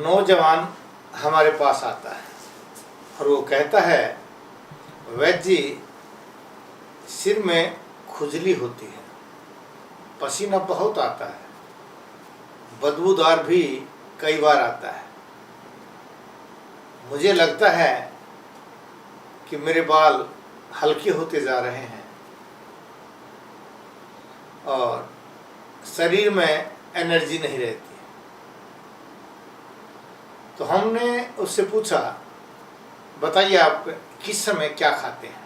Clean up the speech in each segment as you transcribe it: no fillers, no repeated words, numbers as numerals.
नौजवान हमारे पास आता है और वो कहता है, वैद्य जी सिर में खुजली होती है, पसीना बहुत आता है, बदबूदार भी कई बार आता है, मुझे लगता है कि मेरे बाल हल्के होते जा रहे हैं और शरीर में एनर्जी नहीं रहती। तो हमने उससे पूछा, बताइए आप किस समय क्या खाते हैं?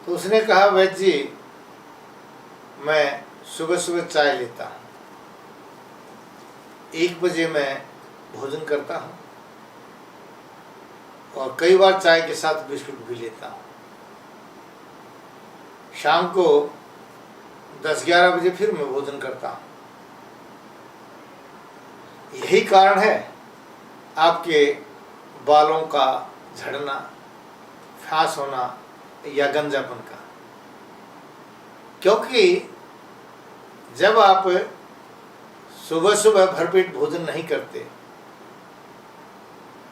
तो उसने कहा, वैद्य जी मैं सुबह सुबह चाय लेता हूँ, 1 बजे मैं भोजन करता हूँ और कई बार चाय के साथ बिस्कुट भी लेता हूँ। शाम को 10-11 बजे फिर मैं भोजन करता हूँ। यही कारण है आपके बालों का झड़ना, फ्यास होना या गंजापन का, क्योंकि जब आप सुबह सुबह भरपेट भोजन नहीं करते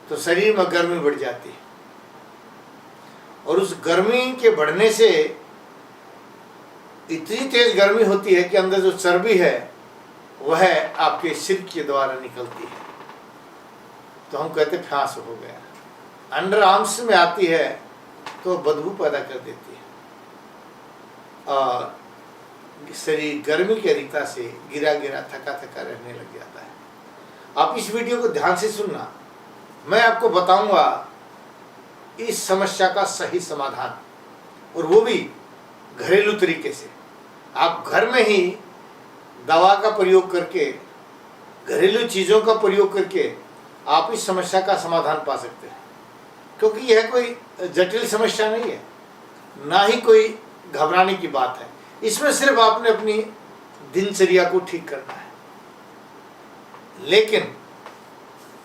तो शरीर में गर्मी बढ़ जाती है और उस गर्मी के बढ़ने से इतनी तेज गर्मी होती है कि अंदर जो चर्बी है वह आपके सिर के द्वारा निकलती है, तो हम कहते फ्यास हो गया। अंडर आर्म्स में आती है तो बदबू पैदा कर देती है और शरीर गर्मी की अधिकता से गिरा गिरा थका थका रहने लग जाता है। आप इस वीडियो को ध्यान से सुनना, मैं आपको बताऊंगा इस समस्या का सही समाधान, और वो भी घरेलू तरीके से। आप घर में ही दवा का प्रयोग करके, घरेलू चीज़ों का प्रयोग करके आप इस समस्या का समाधान पा सकते हैं, क्योंकि यह कोई जटिल समस्या नहीं है, ना ही कोई घबराने की बात है। इसमें सिर्फ आपने अपनी दिनचर्या को ठीक करना है। लेकिन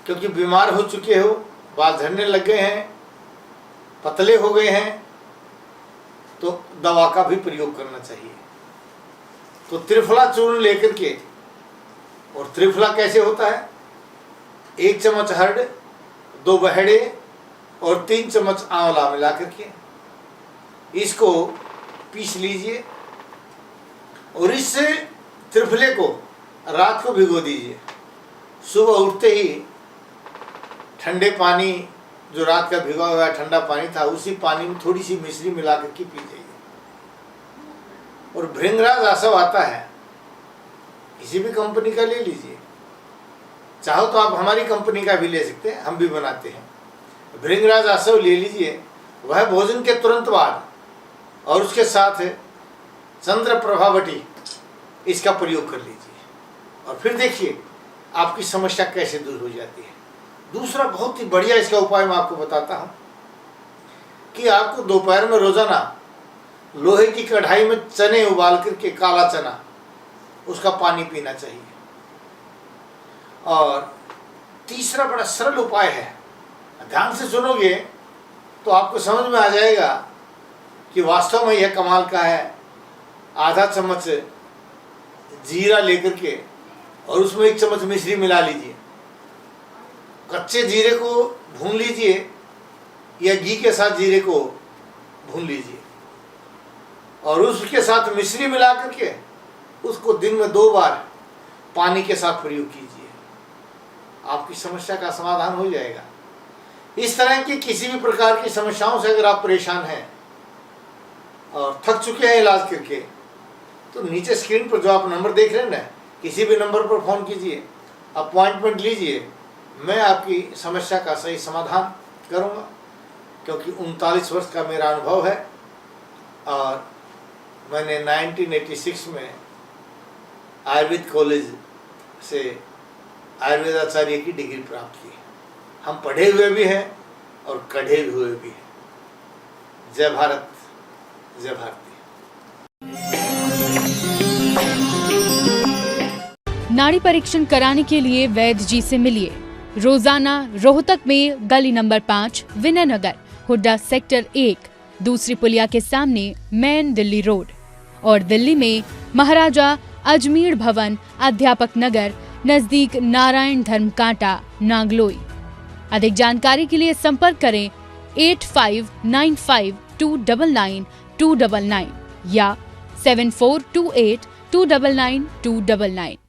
क्योंकि बीमार हो चुके हो, बाल झड़ने लग गए हैं, पतले हो गए हैं, तो दवा का भी प्रयोग करना चाहिए। तो त्रिफला चूर्ण लेकर के, और त्रिफला कैसे होता है, 1 चम्मच हर्ड, 2 बहेड़े और 3 चम्मच आंवला मिला करके इसको पीस लीजिए और इस त्रिफले को रात को भिगो दीजिए। सुबह उठते ही ठंडे पानी, जो रात का भिगा हुआ ठंडा पानी था, उसी पानी में थोड़ी सी मिश्री मिला करके पी जाइए। और भृंगराज आसव आता है, किसी भी कंपनी का ले लीजिए, चाहो तो आप हमारी कंपनी का भी ले सकते हैं, हम भी बनाते हैं। भृंगराज आसव ले लीजिए, वह भोजन के तुरंत बाद, और उसके साथ चंद्र प्रभावटी, इसका प्रयोग कर लीजिए और फिर देखिए आपकी समस्या कैसे दूर हो जाती है। दूसरा बहुत ही बढ़िया इसका उपाय मैं आपको बताता हूँ कि आपको दोपहर में रोजाना लोहे की कढ़ाई में चने उबाल करके, काला चना, उसका पानी पीना चाहिए। और तीसरा बड़ा सरल उपाय है, ध्यान से सुनोगे तो आपको समझ में आ जाएगा कि वास्तव में यह कमाल का है। आधा चम्मच जीरा लेकर के और उसमें 1 चम्मच मिश्री मिला लीजिए, कच्चे जीरे को भून लीजिए या घी के साथ जीरे को भून लीजिए और उसके साथ मिश्री मिला करके उसको दिन में 2 बार पानी के साथ प्रयोग कीजिए, आपकी समस्या का समाधान हो जाएगा। इस तरह की किसी भी प्रकार की समस्याओं से अगर आप परेशान हैं और थक चुके हैं इलाज करके, तो नीचे स्क्रीन पर जो आप नंबर देख रहे हैं ना, किसी भी नंबर पर फ़ोन कीजिए, अपॉइंटमेंट लीजिए, मैं आपकी समस्या का सही समाधान करूंगा, क्योंकि 39 वर्ष का मेरा अनुभव है और मैंने 1986 में आयुर्वेद कॉलेज से आयुर्वेदाचार्य की डिग्री प्राप्त की। हम पढ़े हुए भी हैं और कढ़े हुए भी हैं। जय भारत, जय भारती। नाड़ी परीक्षण कराने के लिए वैद्य जी से मिलिए। रोजाना रोहतक में गली नंबर 5, विनय नगर, हुड्डा सेक्टर 1, दूसरी पुलिया के सामने, मेन दिल्ली रोड, और दिल्ली में महाराजा अजमेर भवन, अध्यापक नगर, नजदीक नारायण धर्म कांटा, नागलोई। अधिक जानकारी के लिए संपर्क करें 8595299299 या 7428299299।